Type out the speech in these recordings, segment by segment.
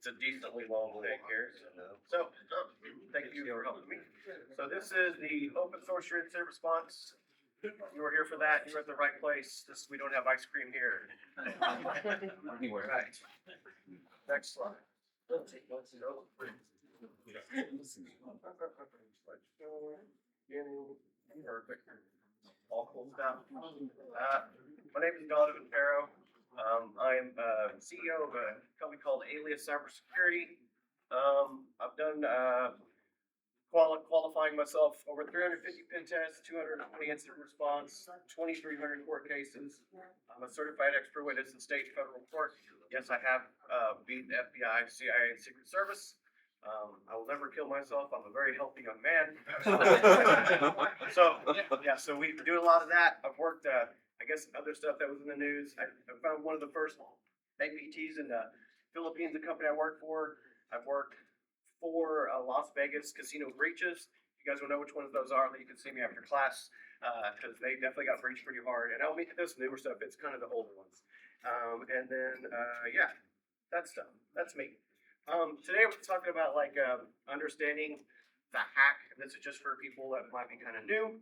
It's a decently long thing here. So thank you for helping me. So this is the open source shared state response. You were here for that. You're at the right place. We don't have ice cream here. Right. Next slide. Perfect. All cool stuff. My name is Donovan Farrow. I'm CEO of a company called Alias Cybersecurity. I've done qualifying myself over 350 pen tests, 220 incident response, 2,300 court cases. I'm a certified expert witness in state and federal court. Yes, I have beat the FBI, CIA, and Secret Service. I will never kill myself. I'm a very healthy young man. So we do a lot of that. I've worked, I guess, other stuff that was in the news. I found one of the first APTs in the Philippines, the company I work for. I've worked for Las Vegas casino breaches. If you guys will know which ones those are, you can see me after class because they definitely got breached pretty hard. And I'll meet this newer stuff. It's kind of the older ones. And then, that stuff. That's me. Today we're talking about understanding the hack. This is just for people that might be kind of new.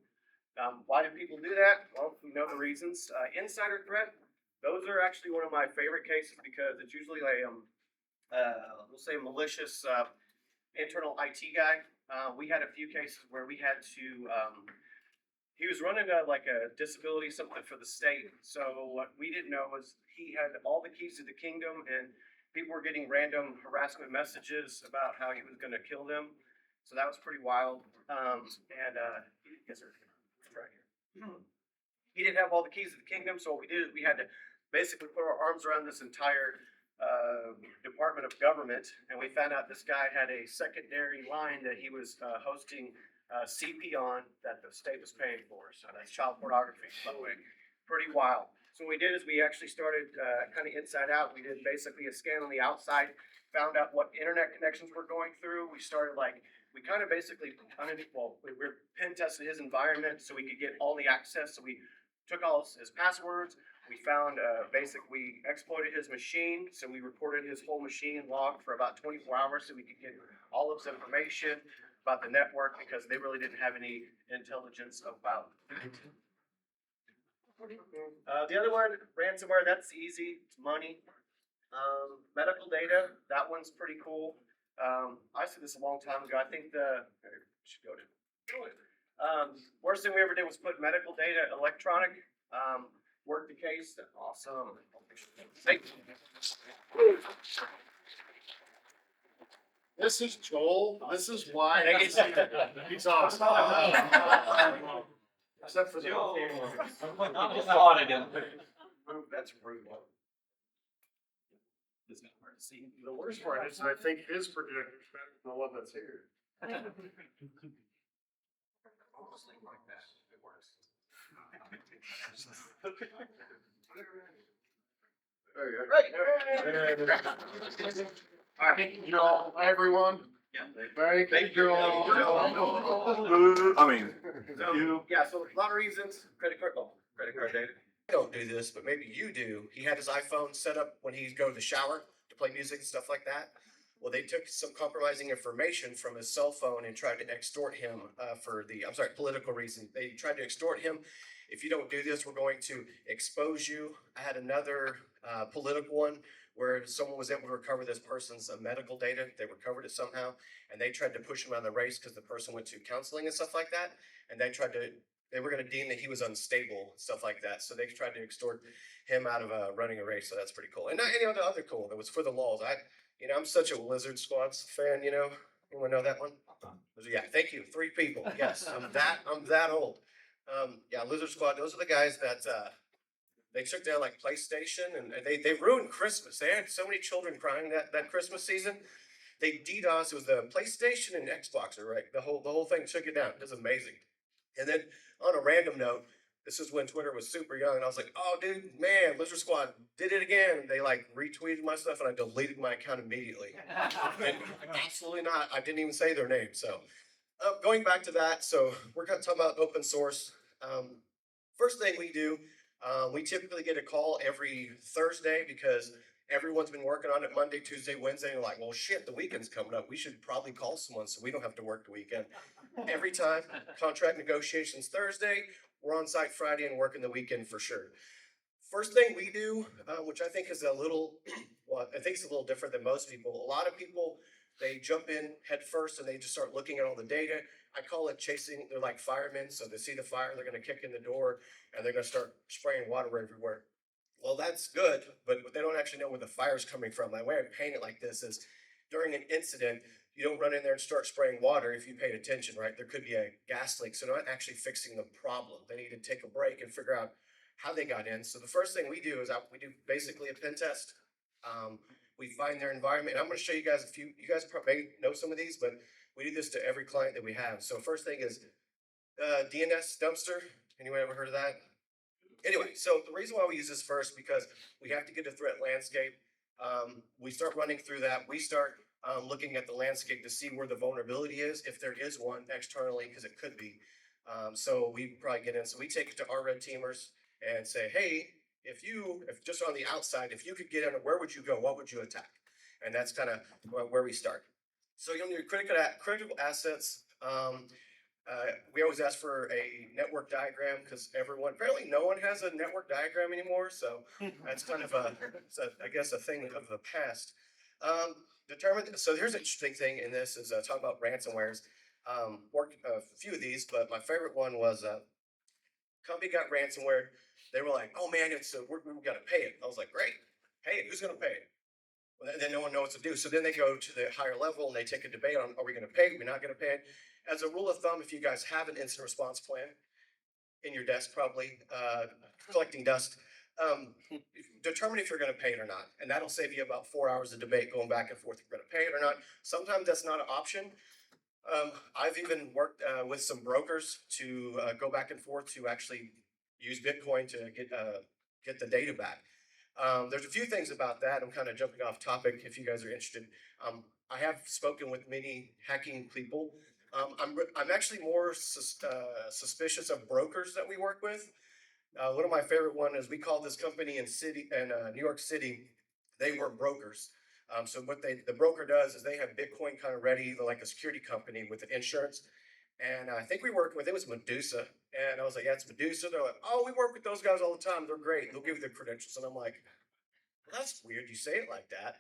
Why do people do that? Well, we know the reasons. Insider threat. Those are actually one of my favorite cases because it's usually we'll say malicious internal IT guy. We had a few cases where we had to. He was running a disability something for the state. So what we didn't know was he had all the keys to the kingdom, and people were getting random harassment messages about how he was going to kill them. So that was pretty wild. Yes, sir. Right here. He didn't have all the keys to the kingdom, so what we did is we had to basically put our arms around this entire Department of Government, and we found out this guy had a secondary line that he was hosting CP on that the state was paying for. So that's child pornography, by the way. Pretty wild. So what we did is we actually started kind of inside out. We did basically a scan on the outside, found out what internet connections we're going through. We started we kind of basically we were pen testing his environment so we could get all the access. So we took all his passwords. We found we exploited his machine. So we recorded his whole machine logged for about 24 hours so we could get all of his information about the network because they really didn't have any intelligence about it. The other one, ransomware, that's easy. It's money. Medical data, that one's pretty cool. I said this a long time ago. I think should go to worst thing we ever did was put medical data electronic. Worked the case. Awesome. Thank you. This is Joel. This is why he's awesome. Except for the That's rude. The worst part is I think his predictor's better than the one that's here. There you go. Right. All right, Joel. Hi, everyone. Yeah. Thank you, Joel. So a lot of reasons. Credit card data. I don't do this, but maybe you do. He had his iPhone set up when he'd go to the shower to play music and stuff like that. Well, they took some compromising information from his cell phone and tried to extort him for political reasons. They tried to extort him. If you don't do this, we're going to expose you. I had another political one where someone was able to recover this person's medical data. They recovered it somehow, and they tried to push him out of the race because the person went to counseling and stuff like that. And they were going to deem that he was unstable, stuff like that. So they tried to extort him out of running a race. So that's pretty cool. And not any other cool. That was for the laws. I'm such a Lizard Squad fan. You want to know that one? Yeah. Thank you. 3 people. Yes, I'm that old. Lizard Squad. Those are the guys that they took down PlayStation and they ruined Christmas. They had so many children crying that Christmas season. They DDoS. It was the PlayStation and Xbox, right? The whole thing took it down. It was amazing. And then on a random note, this is when Twitter was super young, and I was like, oh, dude, man, Lizard Squad did it again. They retweeted my stuff, and I deleted my account immediately. And absolutely not. I didn't even say their name. So going back to that, so we're going to talk about open source. First thing we do, we typically get a call every Thursday because everyone's been working on it Monday, Tuesday, Wednesday. And you're like, well, shit, the weekend's coming up. We should probably call someone so we don't have to work the weekend. Every time, contract negotiations Thursday, we're on site Friday and working the weekend for sure. First thing we do, which I think is a little, well, I think it's a little different than most people. A lot of people, they jump in head first and they just start looking at all the data. I call it chasing. They're like firemen. So they see the fire, they're going to kick in the door and they're going to start spraying water everywhere. Well, that's good, but they don't actually know where the fire's coming from. The way I paint it like this is during an incident, you don't run in there and start spraying water if you paid attention, right? There could be a gas leak. So they're not actually fixing the problem. They need to take a break and figure out how they got in. So the first thing we do is we do basically a pen test. We find their environment. And I'm going to show you guys a few. You guys probably know some of these, but we do this to every client that we have. So first thing is DNS dumpster. Anyone ever heard of that? Anyway, so the reason why we use this first because we have to get a threat landscape. We start running through that. We start looking at the landscape to see where the vulnerability is, if there is one externally, because it could be. So we probably get in. So we take it to our red teamers and say, hey, if just on the outside, if you could get in, where would you go? What would you attack? And that's kind of where we start. So you'll need critical assets. We always ask for a network diagram because apparently no one has a network diagram anymore. So that's kind of I guess a thing of the past. So here's an interesting thing in this is talking about ransomwares. Worked a few of these, but my favorite one was company got ransomware. They were like, "Oh man, we got to pay it." I was like, "Great, pay it. Who's going to pay it?" Well, then no one knows what to do. So then they go to the higher level and they take a debate on: Are we going to pay it? We're not going to pay it. As a rule of thumb, if you guys have an incident response plan in your desk, probably collecting dust, determine if you're going to pay it or not, and that'll save you about 4 hours of debate going back and forth. If you're going to pay it or not. Sometimes that's not an option. I've even worked with some brokers to go back and forth to actually use Bitcoin to get the data back. There's a few things about that. I'm kind of jumping off topic if you guys are interested. I have spoken with many hacking people. I'm actually more suspicious of brokers that we work with. One of my favorite one is we call this company in New York City. They were brokers. So what the broker does is they have Bitcoin kind of ready, like a security company with an insurance. And I think we worked with, it was Medusa. And I was like, yeah, it's Medusa. They're like, oh, we work with those guys all the time. They're great. They'll give you their credentials. And I'm like, well, that's weird. You say it like that.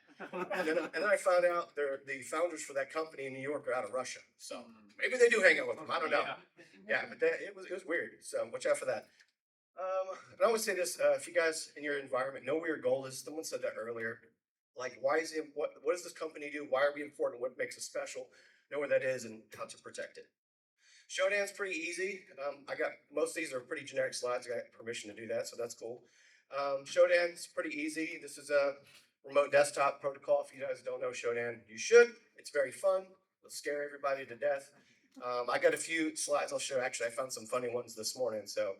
And then I found out the founders for that company in New York are out of Russia. So maybe they do hang out with them. I don't know. Yeah, but it was weird. So watch out for that. And I always say this, if you guys in your environment know where your goal is, someone said that earlier. Like, why is it, what does this company do? Why are we important? What makes us special? Know where that is and how to protect it. Showdown's pretty easy. Most of these are pretty generic slides. I got permission to do that, so that's cool. Showdown's pretty easy. This is a remote desktop protocol. If you guys don't know Showdown, you should. It's very fun. It'll scare everybody to death. I got a few slides I'll show. Actually, I found some funny ones this morning. So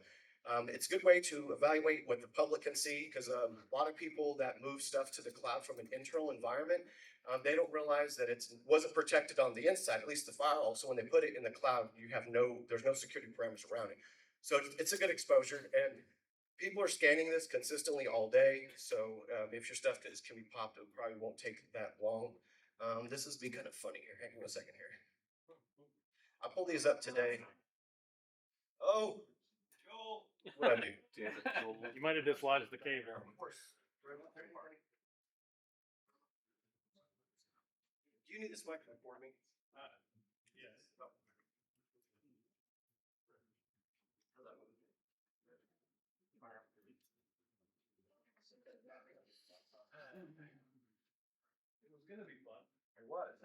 it's a good way to evaluate what the public can see because a lot of people that move stuff to the cloud from an internal environment, they don't realize that it wasn't protected on the inside, at least the firewall. So when they put it in the cloud, there's no security parameters around it. So it's a good exposure. And people are scanning this consistently all day. So if your stuff can be popped, it probably won't take that long. This is be kind of funny here. Hang on a second here. I pulled these up today. Oh, Joel. What I do? Damn it, Joel. You might have dislodged the cable. Of course. Do you need this microphone for me? Yes. Oh. Hello. It was gonna be fun. It was.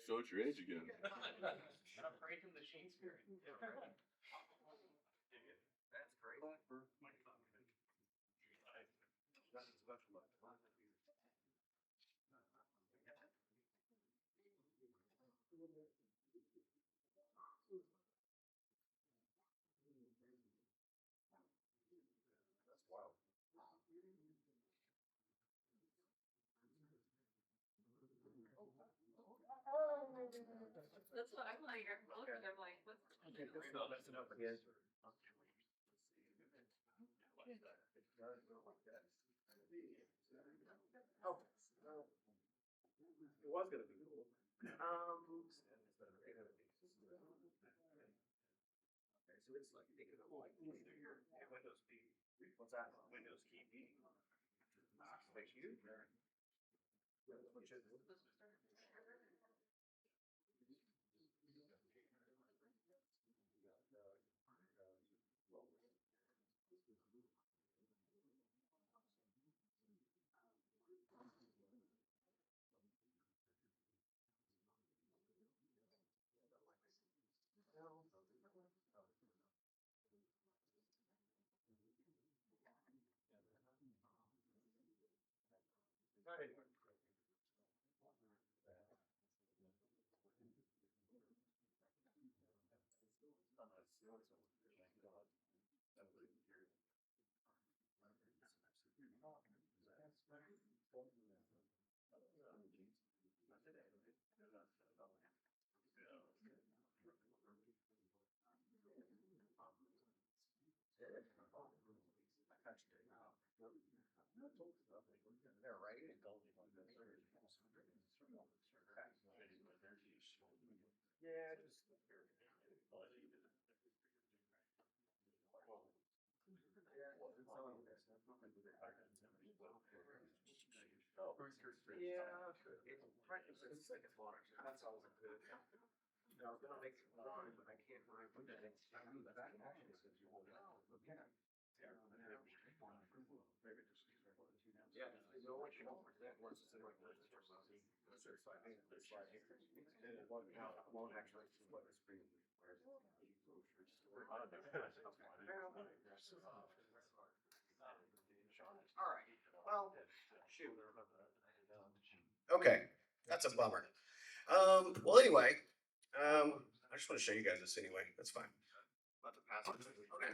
Showed your age again. I'm breaking the Shane spirit. That's great. That's wild. That's what I'm like. Your photos. I'm like, what's Messing up again. Oh, it was gonna be cool. Okay, so it's like taking a like Windows P. What's that? Windows key B. Thank you. Which is. They're right. Yeah, just. Yeah, it's practice. It's like it's water. That's all good. I was gonna make some water, but I can't find it. I knew that actually says you hold it out. Yeah. Yeah, no one should present once it's in like this. And it won't actually split the screen. All right, well, shoot. Okay, that's a bummer. Well, anyway, I just want to show you guys this anyway. That's fine. About to pass it. Okay.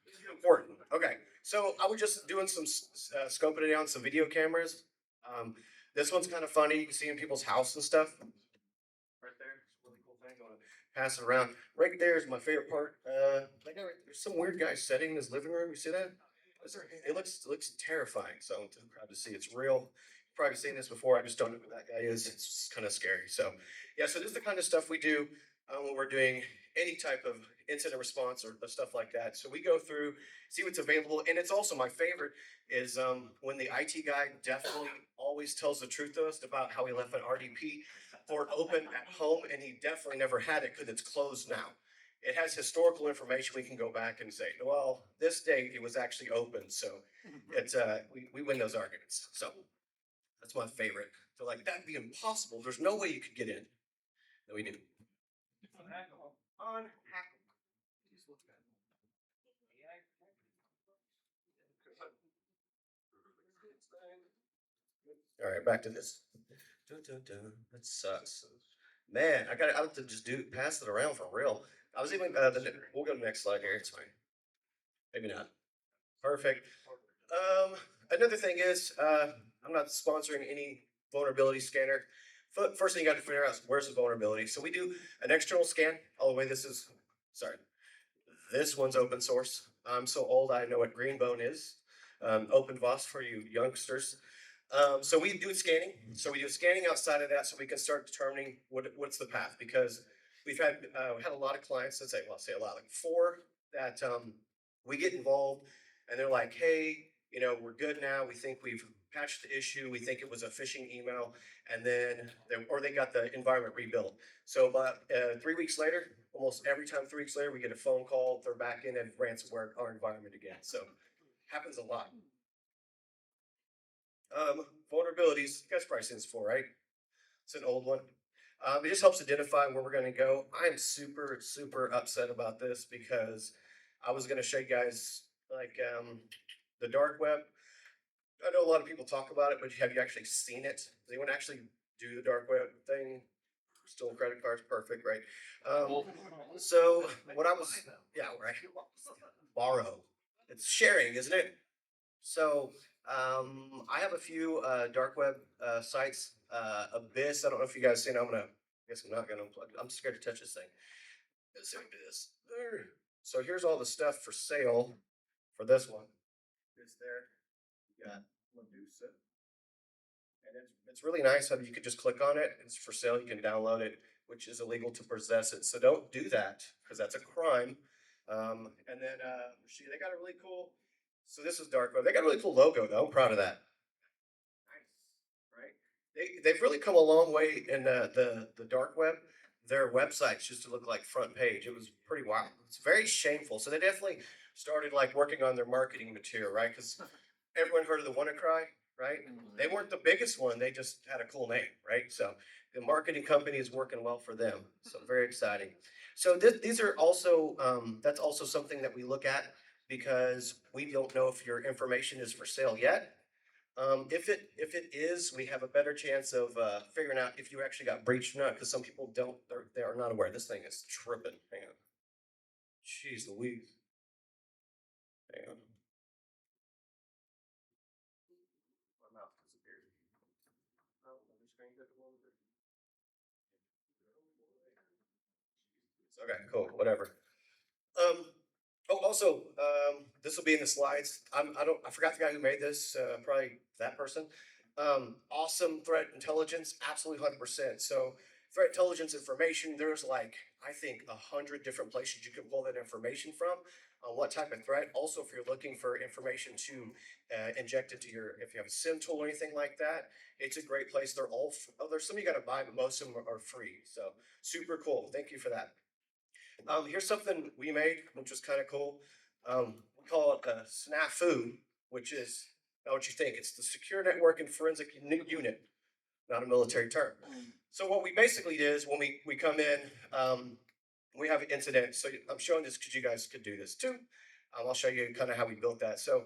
This is important. Okay, so I was just doing some scoping it on some video cameras. This one's kind of funny. You can see in people's house and stuff. Right there, it's a really cool thing. I'm gonna pass it around. Right there is my favorite part. Like there's some weird guy sitting in his living room. You see that? It looks terrifying. So I'm proud to see it's real. You've probably seen this before. I just don't know who that guy is. It's kind of scary. So yeah, so this is the kind of stuff we do when we're doing any type of incident response or stuff like that. So we go through, see what's available, and it's also my favorite is when the IT guy definitely always tells the truth to us about how he left an RDP port open at home, and he definitely never had it because it's closed now. It has historical information. We can go back and say, well, this date it was actually open. So it's we win those arguments. So that's my favorite. So like that'd be impossible. There's no way you could get in. No, we do. Unhackable. All right, back to this. That sucks. Man, I have to just pass it around for real. I was even we'll go to the next slide here. It's fine. Maybe not. Perfect. Another thing is I'm not sponsoring any vulnerability scanner. First thing you got to figure out is where's the vulnerability. So we do an external scan. Oh wait, this one's open source. I'm so old I know what Greenbone is. OpenVOS for you youngsters. So we do scanning. So we do scanning outside of that, so we can start determining what's the path. Because we've had a lot of clients. Let's say, well, I'll say a lot, like 4 that we get involved, and they're like, "Hey, we're good now. We think we've patched the issue. We think it was a phishing email," and then they got the environment rebuilt. So about 3 weeks later, almost every time 3 weeks later, we get a phone call. They're back in and ransomware our environment again. So happens a lot. Vulnerabilities, you guys probably seen this before, right? It's an old one. It just helps identify where we're going to go. I'm super, super upset about this because I was going to show you guys like the dark web. I know a lot of people talk about it, but have you actually seen it? Does anyone actually do the dark web thing? Stolen credit cards, perfect, right? So what I was, yeah, right. Borrow. It's sharing, isn't it? So I have a few dark web sites. Abyss. I don't know if you guys seen. I guess I'm not gonna unplug. I'm scared to touch this thing. Let's see if I can do this. There. So here's all the stuff for sale for this one. It's there. You got Medusa. And it's really nice how you could just click on it. It's for sale. You can download it, which is illegal to possess it. So don't do that because that's a crime. And then see, they got a really cool. So this is dark web. They got a really cool logo though. I'm proud of that. Nice, right? They've really come a long way in the dark web. Their websites used to look like front page. It was pretty wild. It's very shameful. So they definitely started like working on their marketing material, right? Because everyone heard of the WannaCry, right? They weren't the biggest one. They just had a cool name, right? So the marketing company is working well for them. So very exciting. So these are also that's also something that we look at because we don't know if your information is for sale yet. If it is, we have a better chance of figuring out if you actually got breached or not. Because some people don't, they are not aware. This thing is tripping. Hang on. Jeez Louise. Hang on. My mouse disappeared. Oh, my screen got the one. Okay, cool. Whatever. Also, this will be in the slides. I forgot the guy who made this. Probably that person. Awesome threat intelligence, absolutely 100%. So threat intelligence information, there's like I think 100 different places you can pull that information from. On what type of threat? Also, if you're looking for information to inject into if you have a SIM tool or anything like that, it's a great place. They're all. There's some you got to buy, but most of them are free. So super cool. Thank you for that. Here's something we made, which was kind of cool. We call it a snafu, which is not what you think. It's the Secure Network and Forensic Unit, not a military term. So what we basically did is when we come in, we have an incident. So I'm showing this because you guys could do this too. I'll show you kind of how we built that. So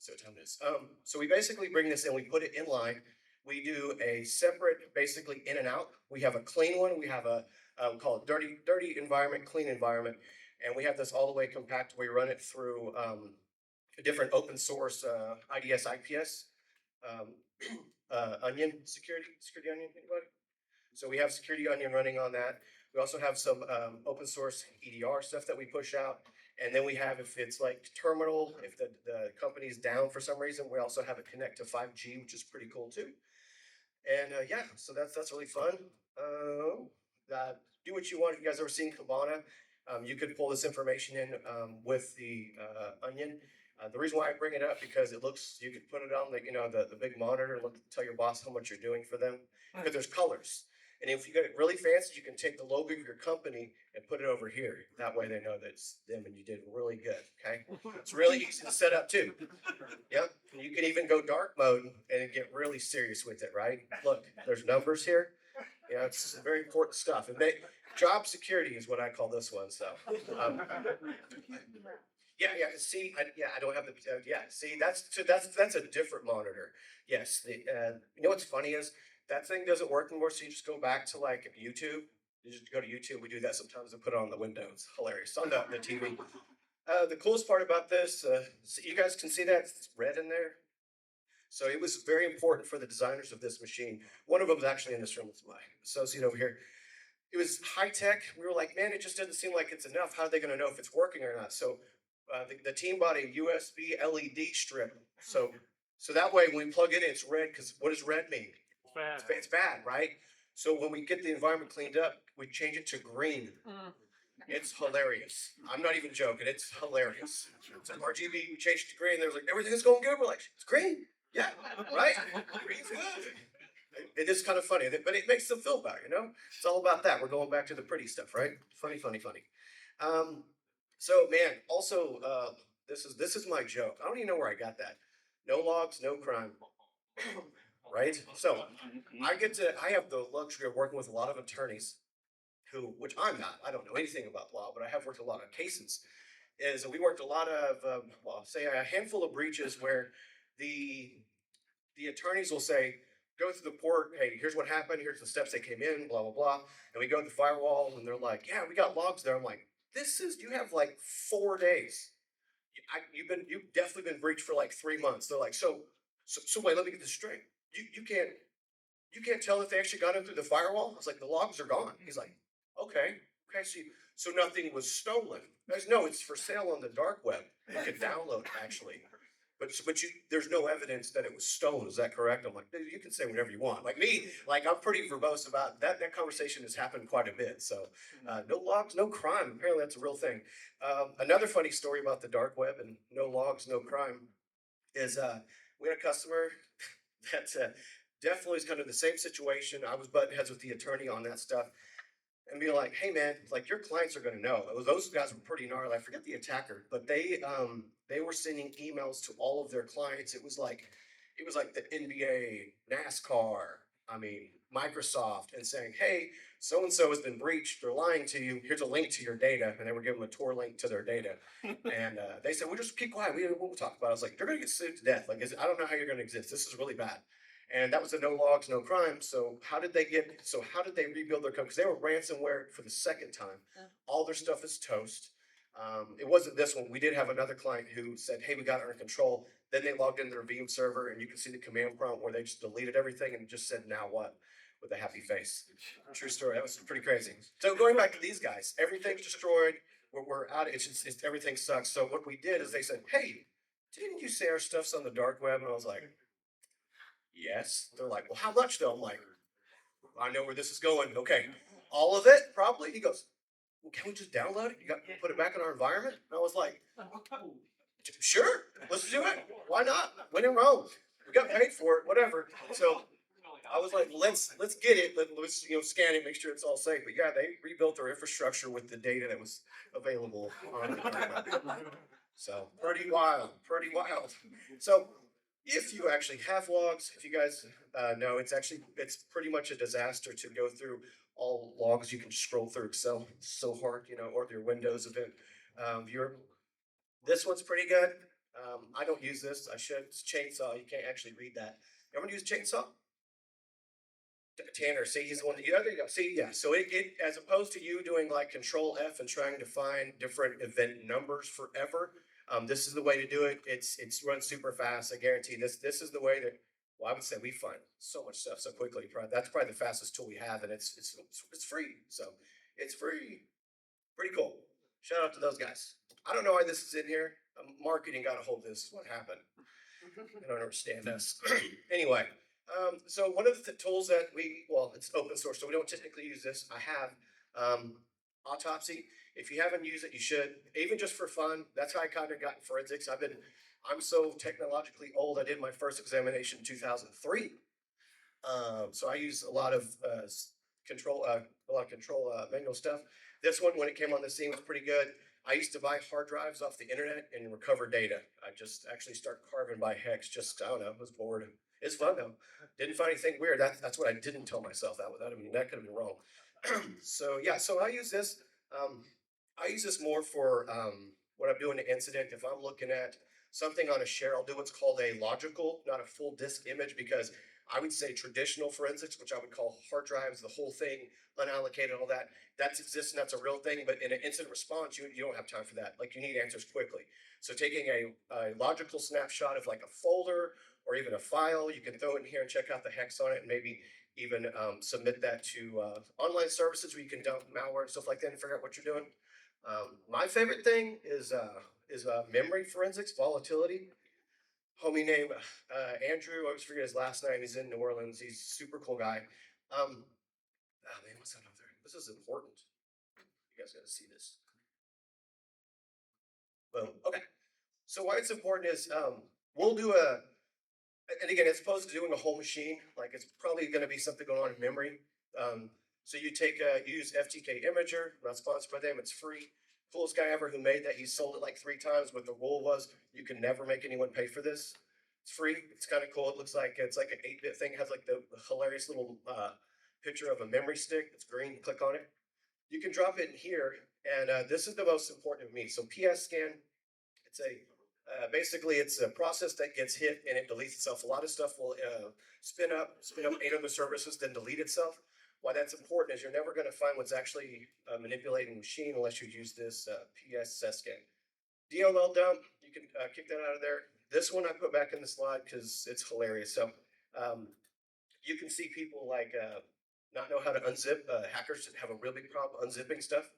what time it is. So we basically bring this in, we put it in line. We do a separate, basically in and out. We have a clean one. We have a we call it dirty environment, clean environment, and we have this all the way compact. We run it through a different open source IDS IPS Onion security Onion. Anybody? So we have Security Onion running on that. We also have some open source EDR stuff that we push out. And then we have, if it's like terminal, if the company's down for some reason, we also have it connect to 5G, which is pretty cool too. And yeah, so that's really fun. Do what you want. If you guys ever seen Kibana, you could pull this information in with the Onion. The reason why I bring it up because it looks, you could put it on the big monitor and tell your boss how much you're doing for them because there's colors. And if you get it really fancy, you can take the logo of your company and put it over here. That way they know that it's them and you did really good. Okay, it's really easy to set up too. Yep, and you can even go dark mode and get really serious with it. Right? Look, there's numbers here. Yeah, it's very important stuff. And job security is what I call this one. So, yeah. See, I don't have the. See, that's a different monitor. Yes. You know what's funny is that thing doesn't work anymore. So you just go back to like YouTube. You just go to YouTube. We do that sometimes and put it on the window. It's hilarious on the TV. The coolest part about this, so you guys can see that it's red in there. So it was very important for the designers of this machine. One of them was actually in this room with my associate over here. It was high tech. We were like, man, it just doesn't seem like it's enough. How are they going to know if it's working or not? So the team bought a USB LED strip. So that way when we plug it in, it's red. Because what does red mean? It's bad, right? So when we get the environment cleaned up, we change it to green. It's hilarious. I'm not even joking. It's hilarious. So RGB, we changed it to green. There's like, everything's going good. We're like, it's green. Yeah, right? Green's good. It is kind of funny, but it makes them feel better, It's all about that. We're going back to the pretty stuff, right? Funny. So man, also, this is my joke. I don't even know where I got that. No logs, no crime. Right? So I have the luxury of working with a lot of attorneys which I'm not, I don't know anything about law, but I have worked a lot of cases. We worked a lot of, say a handful of breaches where the attorneys will say, go through the port, hey, here's what happened, here's the steps they came in, blah, blah, blah. And we go to the firewall and they're like, yeah, we got logs there. I'm like, you have like 4 days. You've definitely been breached for like 3 months. They're like, so wait, let me get this straight. You can't tell if they actually got in through the firewall? I was like, the logs are gone. He's like, okay, So nothing was stolen. No, it's for sale on the dark web. You can download it actually. But there's no evidence that it was stolen. Is that correct? I'm like, dude, you can say whatever you want. Like me, like I'm pretty verbose about that. That conversation has happened quite a bit. So no logs, no crime. Apparently that's a real thing. Another funny story about the dark web and no logs, no crime is we had a customer that definitely is kind of the same situation. I was butting heads with the attorney on that stuff and be like, hey man, like your clients are gonna know. Those guys were pretty gnarly. I forget the attacker, but they were sending emails to all of their clients. It was like the NBA, NASCAR, I mean, Microsoft, and saying, hey, so and so has been breached. They're lying to you. Here's a link to your data, and they were giving them a Tor link to their data. And they said, "We'll just keep quiet. We won't talk about it." I was like, "They're gonna get sued to death. Like, I don't know how you're gonna exist. This is really bad." And that was a no logs, no crime. So how did they rebuild their company? Because they were ransomware for the second time. All their stuff is toast. It wasn't this one. We did have another client who said, hey, we got it under control. Then they logged into their Veeam server and you can see the command prompt where they just deleted everything and just said, now what? With a happy face. True story. That was pretty crazy. So going back to these guys, everything's destroyed. We're out. It's everything sucks. So what we did is they said, hey, didn't you say our stuff's on the dark web? And I was like, yes. They're like, well, how much though? I'm like, I know where this is going. Okay. All of it? Probably. He goes, well, can we just download it? You got put it back in our environment? And I was like, sure, let's do it. Why not? When in Rome. We got paid for it, whatever. So I was like, let's get it. Let's scan it, make sure it's all safe. But yeah, they rebuilt their infrastructure with the data that was available on the So pretty wild, pretty wild. So if you actually have logs, if you guys know, it's pretty much a disaster to go through all logs. You can scroll through Excel so hard, or your Windows event viewer. This one's pretty good. I don't use this. I should. It's Chainsaw. You can't actually read that. Everyone use Chainsaw? Tanner, see, he's the one that there you go. See, yeah. So it as opposed to you doing like Control F and trying to find different event numbers forever, this is the way to do it. It's run super fast. I guarantee this is the way that. Well, I would say we find so much stuff so quickly. That's probably the fastest tool we have, and it's free. So it's free. Pretty cool. Shout out to those guys. I don't know why this is in here. Marketing got a hold of this. What happened? I don't understand us. Anyway. So one of the tools that it's open source, so we don't typically use this. I have Autopsy. If you haven't used it, you should. Even just for fun. That's how I kind of got in forensics. I'm so technologically old. I did my first examination in 2003. So I use a lot of control manual stuff. This one, when it came on the scene, was pretty good. I used to buy hard drives off the internet and recover data. I just actually start carving by hex. I don't know. I was bored. It's fun though. Didn't find anything weird. That's what I didn't tell myself. That could have been wrong. So yeah, so I use this. I use this more for when I'm doing an incident. If I'm looking at something on a share, I'll do what's called a logical, not a full disk image, because I would say traditional forensics, which I would call hard drives, the whole thing, unallocated, all that, exists and that's a real thing. But in an incident response, you don't have time for that. Like you need answers quickly. So taking a logical snapshot of like a folder or even a file, you can throw it in here and check out the hex on it and maybe even submit that to online services where you can dump malware and stuff like that and figure out what you're doing. My favorite thing is memory forensics, volatility. Homie named Andrew, I always forget his last name. He's in New Orleans. He's a super cool guy. Oh man, what's that up there? This is important. You guys got to see this. Boom. Okay. So why it's important is we'll do and again, as opposed to doing a whole machine, like it's probably going to be something going on in memory. So you use FTK Imager, not sponsored by them. It's free. Coolest guy ever who made that. He sold it like 3 times. But the rule was you can never make anyone pay for this. It's free. It's kind of cool. It looks like it's like an 8-bit thing. It has like the hilarious little picture of a memory stick. It's green. Click on it. You can drop it in here, and this is the most important to me. So PS scan. It's basically it's a process that gets hit and it deletes itself. A lot of stuff will spin up 8 other services, then delete itself. Why that's important is you're never going to find what's actually manipulating the machine unless you use this PS scan. DLL dump, you can kick that out of there. This one I put back in the slide because it's hilarious. So you can see people like not know how to unzip. Hackers have a real big problem unzipping stuff.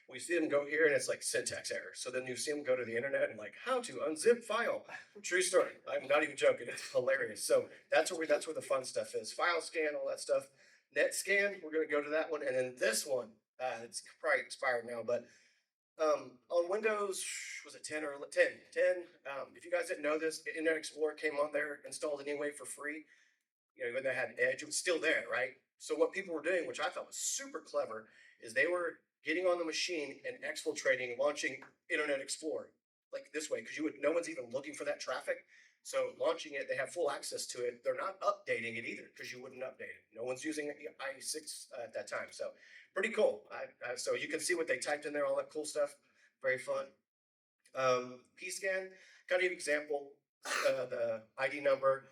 We see them go here and it's like syntax error. So then you see them go to the internet and like, how to unzip file. True story. I'm not even joking. It's hilarious. So that's where the fun stuff is. File scan, all that stuff. Net scan, we're gonna go to that one. And then this one, it's probably expired now, but on Windows, was it 10 or 10? 10. If you guys didn't know this, Internet Explorer came on there, installed anyway for free. You know, when they had Edge, it was still there, right? So what people were doing, which I thought was super clever, is they were getting on the machine and exfiltrating, launching Internet Explorer like this way, because no one's even looking for that traffic. So launching it, they have full access to it. They're not updating it either, because you wouldn't update it. No one's using IE6 at that time. So pretty cool. So you can see what they typed in there, all that cool stuff. Very fun. P-scan, kind of example, the ID number.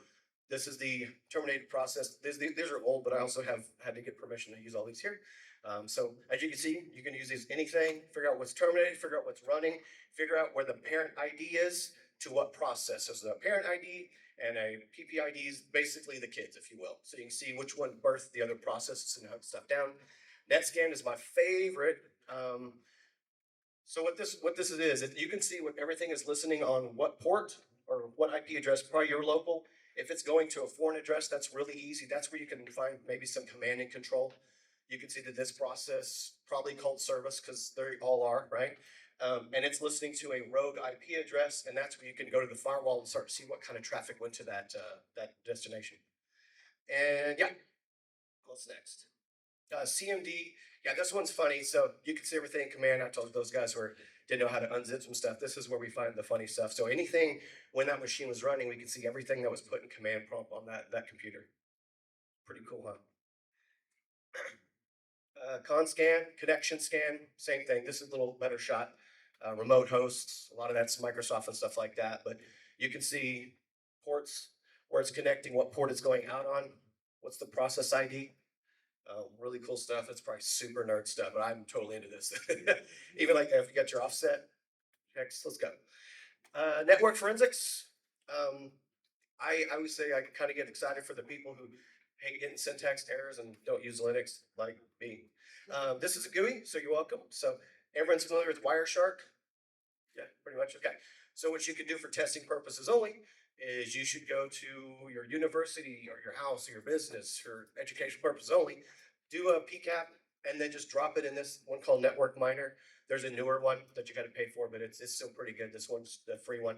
This is the terminated process. These are old, but I also have had to get permission to use all these here. So as you can see, you can use these anything, figure out what's terminated, figure out what's running, figure out where the parent ID is to what process. So the parent ID and a PPID is basically the kids, if you will. So you can see which one birthed the other processes and hunt stuff down. NetScan is my favorite. So what this is, you can see what everything is listening on what port or what IP address, probably your local. If it's going to a foreign address, that's really easy. That's where you can find maybe some command and control. You can see that this process probably called service, because they all are, right? And it's listening to a rogue IP address, and that's where you can go to the firewall and start to see what kind of traffic went to that destination. And yeah, what's next? CMD, yeah, this one's funny. So you can see everything in command. I told those guys who didn't know how to unzip some stuff. This is where we find the funny stuff. So anything when that machine was running, we could see everything that was put in command prompt on that computer. Pretty cool, huh? Con scan, connection scan, same thing. This is a little better shot. Remote hosts, a lot of that's Microsoft and stuff like that. But you can see ports, where it's connecting, what port it's going out on, what's the process ID. Really cool stuff. It's probably super nerd stuff, but I'm totally into this. Even like if you got your offset checks, let's go. Network forensics. I would say I kind of get excited for the people who hate getting syntax errors and don't use Linux like me. This is a GUI, so you're welcome. So everyone's familiar with Wireshark? Yeah, pretty much. Okay. So what you can do for testing purposes only is you should go to your university or your house or your business for educational purposes only, do a PCAP, and then just drop it in this one called Network Miner. There's a newer one that you got to pay for, but it's still pretty good. This one's the free one.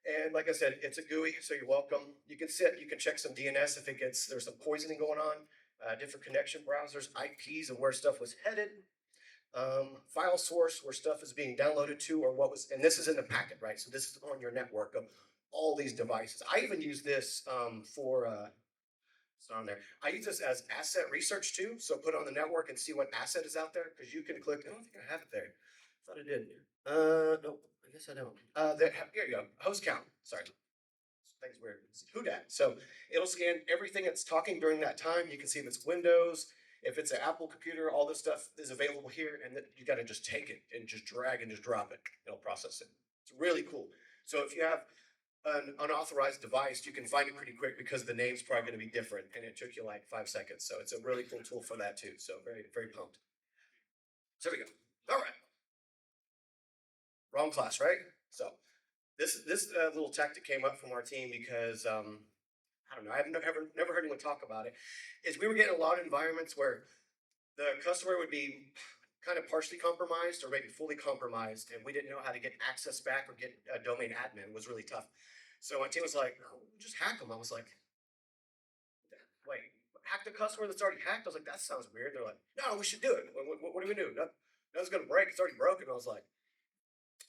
And like I said, it's a GUI, so you're welcome. You can check some DNS if there's some poisoning going on, different connection browsers, IPs of where stuff was headed, file source where stuff is being downloaded to, or and this is in the packet, right? So this is on your network of all these devices. I even use this for, it's not on there. I use this as asset research too. So put it on the network and see what asset is out there, because you can click, I don't think I have it there. I thought I did. Nope. I guess I don't. Here you go. Host count. Sorry. Thing's weird. Who dat? So it'll scan everything that's talking during that time. You can see if it's Windows, if it's an Apple computer, all this stuff is available here, and you got to just take it and just drag and just drop it. It'll process it. It's really cool. So if you have an unauthorized device, you can find it pretty quick, because the name's probably going to be different, and it took you like 5 seconds. So it's a really cool tool for that too. So very, very pumped. So there we go. All right. Wrong class, right? So this little tactic came up from our team because I don't know, I've never heard anyone talk about it. Is we were getting a lot of environments where the customer would be kind of partially compromised or maybe fully compromised, and we didn't know how to get access back or get a domain admin. It was really tough. So my team was like, oh, just hack them. I was like, wait, hack the customer that's already hacked? I was like, that sounds weird. They're like, no, we should do it. What do we do? Nothing's gonna break. It's already broken. I was like,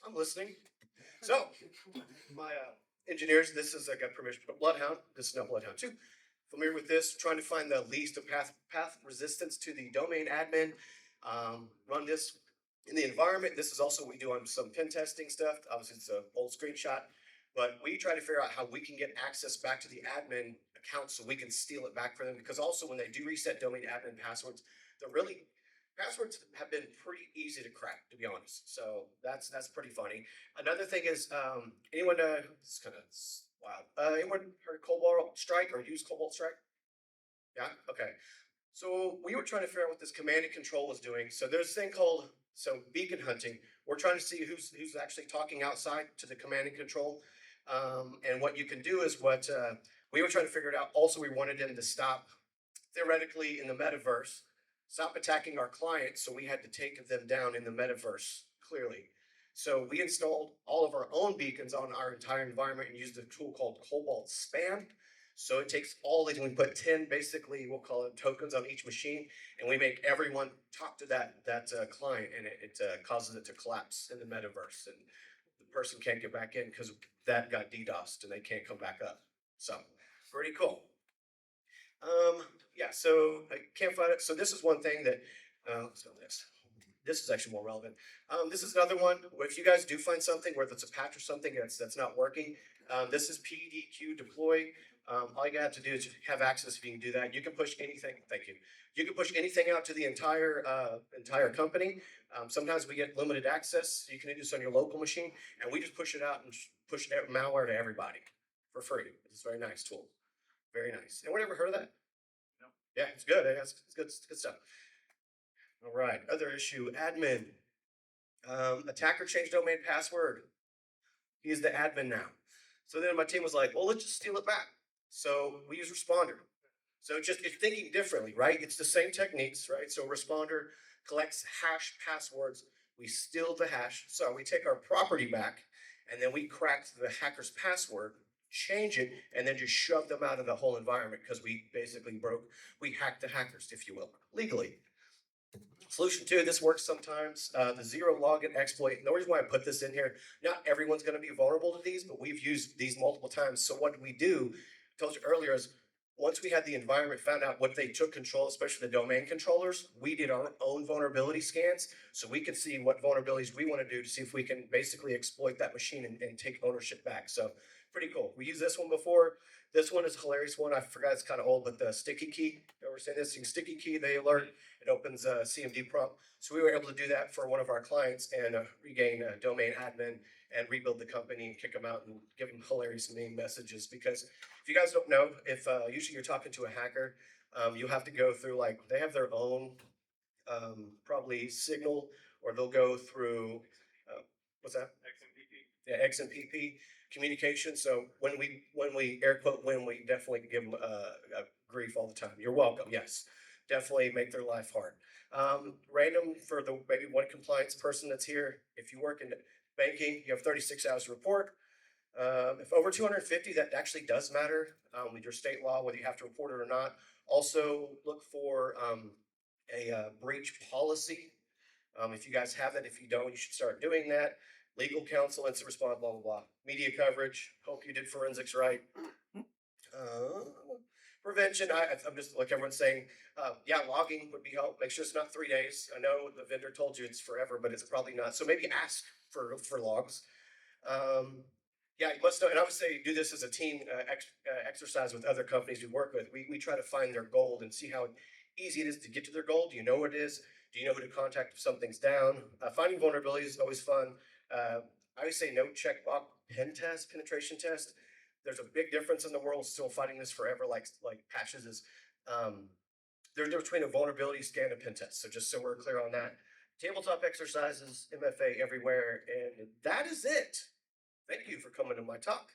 I'm listening. So my engineers, this is, I got permission from Bloodhound. This is not Bloodhound 2. Familiar with this, trying to find the least of path resistance to the domain admin. Run this in the environment. This is also what we do on some pen testing stuff. Obviously, it's an old screenshot, but we try to figure out how we can get access back to the admin account so we can steal it back for them. Because also when they do reset domain admin passwords, passwords have been pretty easy to crack, to be honest. So that's pretty funny. Another thing is, anyone, it's kind of wild. Anyone heard Cobalt Strike or used Cobalt Strike? Yeah. Okay. So we were trying to figure out what this command and control was doing. So there's a thing called So beacon hunting, we're trying to see who's actually talking outside to the command and control. And what you can do is what we were trying to figure it out. Also, we wanted them to stop theoretically in the metaverse, stop attacking our clients. So we had to take them down in the metaverse clearly. So we installed all of our own beacons on our entire environment and used a tool called Cobalt Spam. So it takes all these, we put 10, basically, we'll call it tokens on each machine, and we make everyone talk to that client, and it causes it to collapse in the metaverse, and the person can't get back in because that got DDoSed and they can't come back up. So pretty cool. Yeah, so I can't find it. So this is one thing that, let's go next. This is actually more relevant. This is another one. If you guys do find something, whether it's a patch or something that's not working, this is PDQ deploy. All you have to do is have access if you can do that. You can push anything. Thank you. You can push anything out to the entire company. Sometimes we get limited access. You can do this on your local machine, and we just push it out and push malware to everybody for free. It's a very nice tool. Very nice. Anyone ever heard of that? No. Yeah, it's good. It's good stuff. All right. Other issue, admin. Attacker changed domain password. He's the admin now. So then my team was like, well, let's just steal it back. So we use Responder. So it's thinking differently, right? It's the same techniques, right? So Responder collects hash passwords. We steal the hash. So we take our property back, and then we crack the hacker's password, change it, and then just shove them out of the whole environment because we basically we hacked the hackers, if you will, legally. Solution 2, this works sometimes, the zero login exploit. The reason why I put this in here, not everyone's going to be vulnerable to these, but we've used these multiple times. So what we do, I told you earlier, is once we had the environment, found out what they took control, especially the domain controllers, we did our own vulnerability scans so we could see what vulnerabilities we want to do to see if we can basically exploit that machine and take ownership back. So pretty cool. We used this one before. This one is a hilarious one. I forgot it's kind of old, but the sticky key. You ever seen this? You can sticky key, they alert. It opens a CMD prompt. So we were able to do that for one of our clients and regain a domain admin and rebuild the company and kick them out and give them hilarious meme messages. Because if you guys don't know, if usually you're talking to a hacker, you have to go through, like, they have their own probably signal, or they'll go through, what's that? XMPP. Yeah, XMPP communication. So when we air quote we definitely give them grief all the time. You're welcome. Yes, definitely make their life hard. Random for the maybe one compliance person that's here. If you work in banking, you have 36 hours to report. If over 250, that actually does matter with your state law, whether you have to report it or not. Also look for a breach policy. If you guys have that, if you don't, you should start doing that. Legal counsel, instant response, blah, blah, blah. Media coverage. Hope you did forensics right. Prevention, I'm just like everyone's saying, yeah, logging would be help. Make sure it's not 3 days. I know the vendor told you it's forever, but it's probably not. So maybe ask for logs. Yeah, you must know, and I would say do this as a team exercise with other companies we work with. We try to find their gold and see how easy it is to get to their goal. Do you know what it is? Do you know who to contact if something's down? Finding vulnerabilities is always fun. I would say no checkbox penetration test. There's a big difference in the world, still fighting this forever, like patches is. There's a difference between a vulnerability scan and pen test. So just so we're clear on that. Tabletop exercises, MFA everywhere, and that is it. Thank you for coming to my talk.